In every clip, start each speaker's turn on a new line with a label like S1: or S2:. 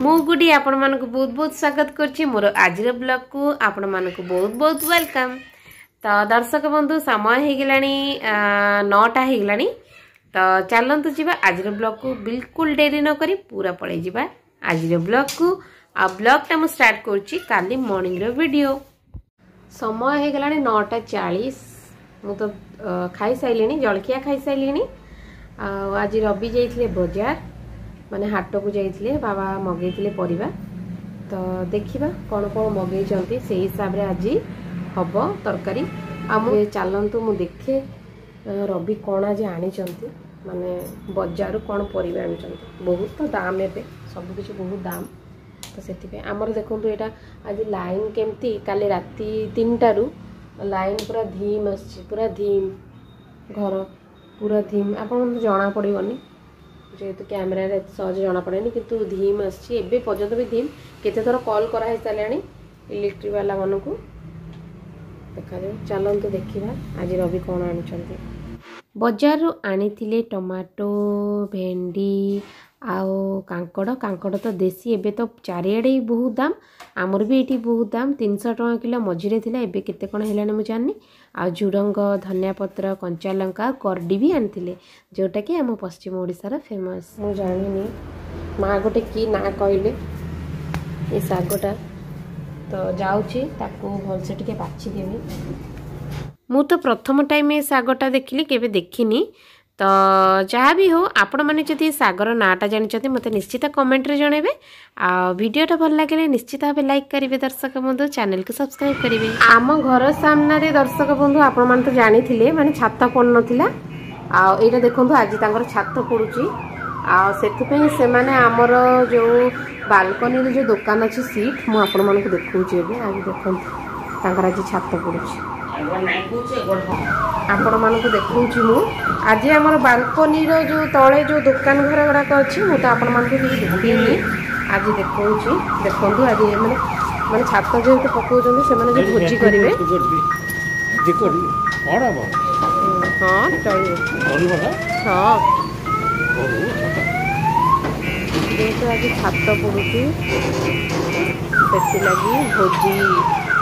S1: मु गुडी आपण मानक बहुत बहुत स्वागत करछि मोर आजिर ब्लॉग को आपण मानक बहुत बहुत वेलकम। तो दर्शक बंधु समय हो गलानी 9टा हो गलानी। तो चलंतु जीवा आजिर ब्लॉग को बिल्कुल डेरी न करी पूरा पळै जीवा आजिर ब्लॉग को। आ ब्लॉग टा मु स्टार्ट करछि काली मॉर्निंग रो वीडियो। समय हो गलानी 9:40। मु तो खाई साइलिनी जलखिया खाई साइलिनी। आज रवि जाइथिले बाजार माने हाट को जाइथिले बाबा मगैथिले परिबा। तो देखिबा कोन कोन मगै चंती से हिसाब रे आज हबो तरकारी। आ मु चलंतु मु देखे रवि कोन आज आनी चंती माने बाजार कोन परिबा आनी चंती। बहुत तो दाम एबे सब किछ बहुत दाम। तो सेति पे हमर देखंतु एटा आज लाइन केमती काले राती 3टा रु लाइन पूरा धीम आछि पूरा धीम घर पूरा धीम आपन जणा पड़िबनी जेहेतु कैमेरा रे सहज जना पड़ेनी किंतु धीम आछि एबे पर्यंत भी धीम। केते थर कॉल करा है सालानी इलेक्ट्रिक वाला मानू को देखा दे। चलंतु देखिबा आज रवि कोन आनी चंती। बाजार रो आनी थिले टमाटो भेंडी आओ कांकड़ तो देसी एबे तो चारियाडे बहुत दाम। आमर भी एटी बहुत दाम 300 टका किलो मझिरे थिला एबे केते कोन हेलाने मु जाननी। आ झुडंग धनिया पत्र कंचा लंका करडी भी आनथिले जोटा कि हम पश्चिम ओडिसा रा फेमस। मु जानिनी मा गोटे की ना कहले ए सागोटा तो जाउची ताको भल से टिके बाछि देबे। मु तो प्रथम टाइम ए सागोटा देखिली केबे देखिनी। तो जहाँ भी हो आपण मैंने जदि सागर नाटा जानते मत निश्चित कमेंट रे जनइबे। आ वीडियोटा भल लगे निश्चित भाव लाइक करेंगे। दर्शक बंधु चैनल को सब्सक्राइब करेंगे। आम घर सामने रे दर्शक बंधु आपण मैंने तो जानी थिले माने छात पड़ नथिला। आ एटा देखंतु आज तांकर छात पड़ुची। आ सेति पई से माने हमर जो बालकनी रे जो दुकान अछि सीट मु आपण मानक देखौची एबे आज देखंतु तांकर आज छात पड़ुची। आपण मानक देखौची मु आज हमर बालकनी रो जो तळे जो दुकान घर गुड़ाक अच्छी मुझे आपण मानक देखनी आज देखौची। देखंतु आज माने माने छात जेहेतु पकाउछन से माने जो भोजी करिवे हाँ चलिए हाँ जेहेतु आज छात पड़ुची से लगी भोजी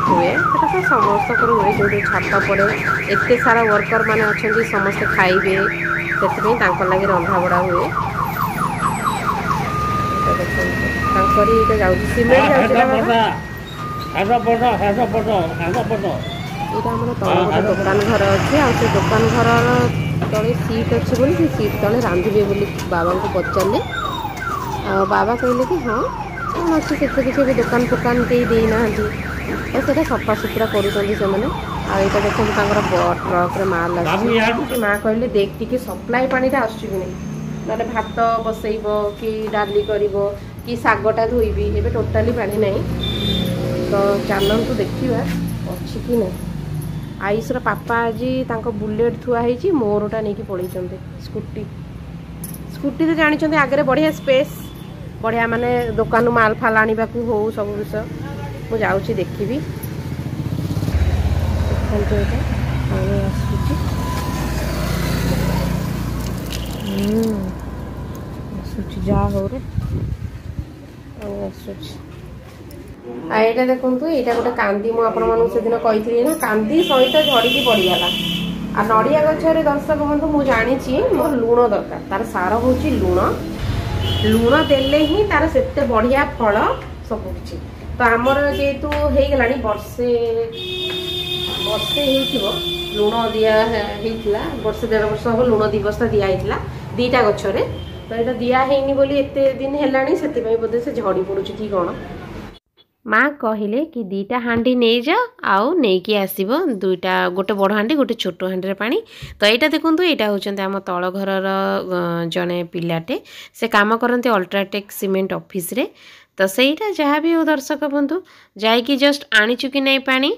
S1: हुए तो समस्त हुए जो छात पड़े एते सारा वर्कर माने अच्छा समस्त खाइबे से लगे रंधा बड़ा हुए। दुकान घर अच्छे आ दुकान घर तले सीट अच्छे बोली से सीट तले रांधे बोली बाबा को पचारे। बाबा कहले कि हाँ कौन अच्छे से किसी दुकान फुकान कई देना तो से सफा सुतरा करा देखो ट्रक रे माल माँ कहले देख टी सप्लाई पानी आसुची ना भात बसैब कि डाली कर कि सागटा धोबी ए टोटाली पानी ना। तो चलतु देखा अच्छी कि ना। आयुष पापा आज बुलेट थुआई मोरटा नहीं पड़े स्कूटी स्कूटी तो जानते आगे बढ़िया स्पेस बढ़िया माने दुकान माल फाल आने हो सब विषय मु जाऊँगी देखी जा हो रे देखु यहाँ गोटे कांदी मुझे दिन कही ना कांदी सहित झड़ी पड़गला। आ नड़िया गचर दर्शक बंधु मुझे जानी मोर लुण दरकार तार सार हूँ लुण देले ही तार से बढ़िया फल सबकि। तो आमर जेहेतु हो गला वर्षे लुण दिया वर्षे 1.5 वर्ष हम लुण 2 बस्ता दिया 2टा गचरे। तो यहाँ दिहनी बोली एत दिन है बोधे से झड़ी पड़ुच कि कौन। माँ कहले कि 2टा हांडी नहीं जा आउ नहीं कि आसीबो 2टा गोटे बड़ हांडी गोटे छोट हांडी पानी। तो यहाँ देखूँ यहाँ हूँ आम तल घर जड़े पिलाटे से काम करते अल्ट्राटेक सीमेंट ऑफिस रे। तो सहीटा जहाँ भी हो दर्शक बंधु जाइकी जस्ट आनीचु कि नहीं पानी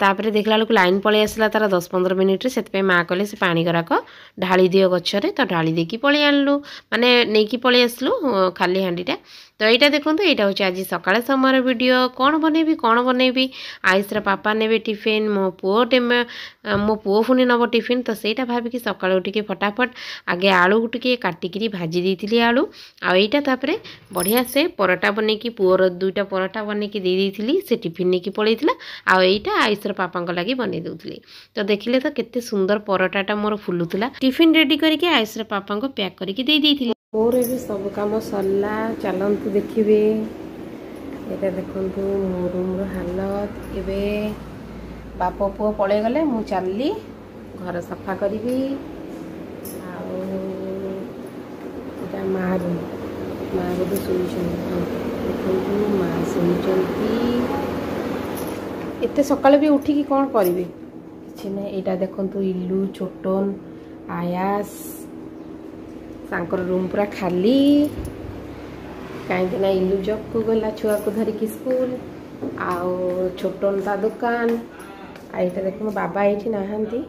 S1: तापर देखला लोक लाइन पलि आसला तार 10-15 मिनिट रे सेतपे माँ कहले से पानी गराक ढाली दियो गछरे। तो ढाली देकी पलि आनलु माने नेकी पलि आसलु खाली हांडीटा। तो यहाँ देखूँ यहाँ हूँ आज सकाଳେ समय वीडियो कौन बनैबी आयुषर पापा ने टिफिन मो पुओ पुणी नब टिफिन। तो सहीटा भाविकी सकाळु उठिके फटाफट आगे आलू टिके काटिकी भाजी देती आलू आईटा बढ़िया से परोटा बन कि पुअर 2टा पराठा बनैकी दे देइथिली से टिफिन नेकी पळैथिला आ एइटा आयुषर पापांक लागि बनै दउथिली। तो देखिले तो केते सुंदर पराठाटा मोर फुलुथिला। टिफिन रेडी करके आयुषर पापांक पैक करके दे देइथिली। मोर एबे सब काम सरला चलंतु देखिबे। एटा देखंतु मोर रूम हालत एबे बाप पुओ पळै गले मु चलली घर सफा करी माँ बोधे शोचती माँ शोचती एत सका भी उठिकी कौन करेंगे कि ना। यहाँ देखु इलू छोटन आयास सांकर रूम पूरा खाली कहीं इलू जब को गला छुआ को धरिकी स्कूल आउ छोटन ता दुकान आईटा देख मो बाबा ये नहांती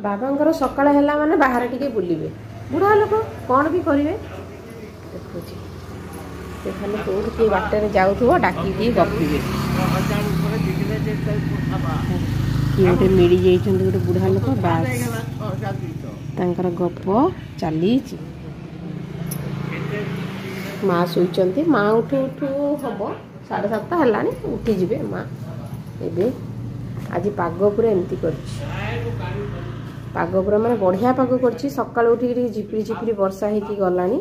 S1: बाबा सकाळ है माने बाहर टिके बुलिबे बुढ़ा लोक कौन भी करेंगे देखुची से खाली कौट किए बाटर जाऊथो डाकी गपे किए गोटे मिली जाइए गोटे बुढ़ा लोक बास गप चली माँ शोचती माँ उठू उठू हम 7:30 है उठीजे माँ एबे आज पाग पूरा एमती कर पाग पूरा माने बढ़िया पाग करछि सकाळ उठी झिपरी झिपरी वर्षा होगी गलानी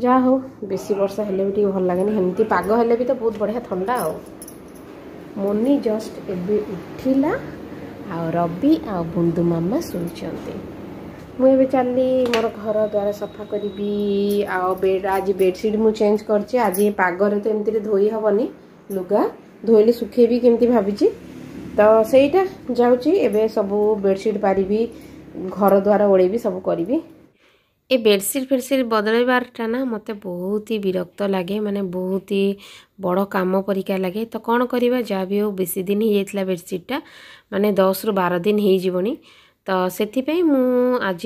S1: जा हो बेसी वर्षा हेले भी भल लगे हेमती पाग हेले भी तो बहुत बढ़िया ठंडा आ मोनी जस्ट एबे उठिला आ रवि आ बुंदू मामा शोचते मुझे चलली मोर घर द्वारा सफा करी बेड आज बेडसीट मु चेंज करछि आज पागरे तो एमती धोई हेनी लुगा धोइले सुखेबी केमती भाभी तो सेटा जाऊँगी एबे सबू बेडसीट पारिबी घर द्वारा ओढ़ेबी सब करी ए बेडसीट फेडसीट बदलबारटा ना मते बहुत ही विरक्त लगे माने बहुत ही बड़ काम परिका लगे। तो कौन करवा जहाँ भी हो बेसी दिन ही जाइथिला बेडसीटा माने 10 ରୁ 12 दिन ही जीवनी। तो से मु आज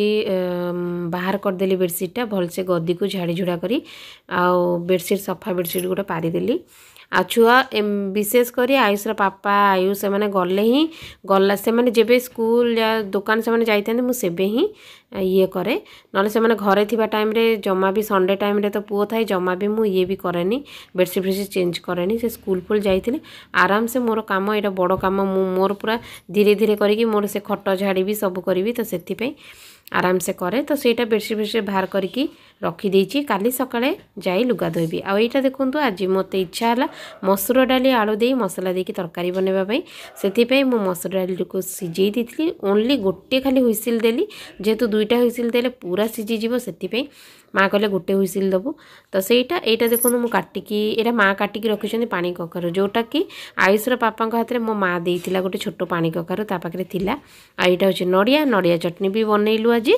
S1: बाहर करदेली बेडसीटा भलसे गद्दी को झाड़ी झुड़ा करी आ बेडसीट सफा बेडसीट गोटे पारिदेली आ छुआ विशेष कर आयुषर पापा आयुष से मैंने गले ही गला से मैंने जेबे स्कूल या दुकान से मैंने जाते मुझे ही ये करे ना से मैंने घरे थिबा टाइम रे जमा भी संडे टाइम रे तो पुओ थाए जमा भी मु ये भी करेनी बेडसीट फेडसीट चेंज करेनी से स्कूल फुल जाइए आराम से मोर काम यहाँ बड़ काम मोर पूरा धीरे धीरे करके मोर से खट झाड़ी भी सब करी तो से आराम से करे। तो सेटा बेडसीट फेडसीट बाहर करके रखीदे काली सकाळे जाई लुगा धोबी आ एटा देखु आज मत इच्छा है मसूर डाली आलू दे मसला देकी तरकारी बनवाई से मु मसूर डाली को सिझे दी ओनली गोटे खाली हुइसिल देली जेहेतु 2टा हुइसिल देले पूरा सिझीज से माँ कहले गोटे हुइसिल दबु। तो सेटा एटा देखो मु काटिकी एटा माँ काटिकी रखिछन्ती पानी कखारु जोटा कि आयुषर पापा हाथ में मो माँ देइथिला गोटे छोट पानी कखारु ता पाखरे थिला आ एटा होछि नड़िया नड़िया चटनी भी बनैलु आज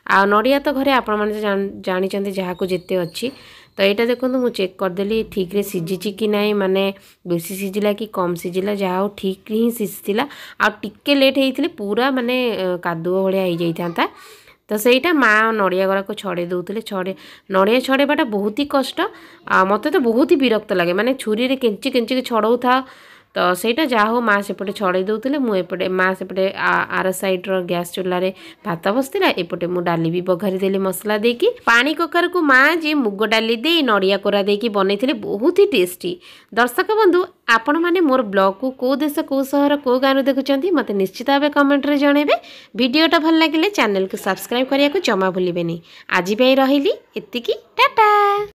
S1: आ नड़िया तो घरे आपण माने जानिचन्ती जहाँ को जेते अच्छी। तो यहाँ देखो मु चेक करदेली ठीक रे सिझी कि ना माने बेसी सिझिला कि कम सिझिला जहाँ हो ठीक ही सिझिला आ टिके लेट होइथिले पूरा माने कादुओ भलिया हो जाइथांता। तो सेटा माँ नड़िया गरा को छड़े दौले नड़िया छड़ेबाटा बहुत ही कष्ट आ मत तो बहुत ही विरक्त लगे माने छुरी रे केंची केंची छड़ौ था। तो सेटा जा हो माँ सेपटे छड़े दौले मुझे माँ सेपटे आर साइड रो गैस चूल्हा रे भात बसला एपटे मु डाली भी बघारी देली मसला देकी पानी कखार को माँ जी मुग डाली दे नड़िया कोरा देकी बनैथिले बहुत ही टेस्टी। दर्शक बंधु आपण माने मोर ब्लॉग को देश को सहर को गाँव देखुंत मत निश्चित भाव कमेंट रे जणेबे। वीडियोटा भल लगे चैनल को सब्सक्राइब करिया को जमा भूलिबेनी। आज रही एतिकी टाटा।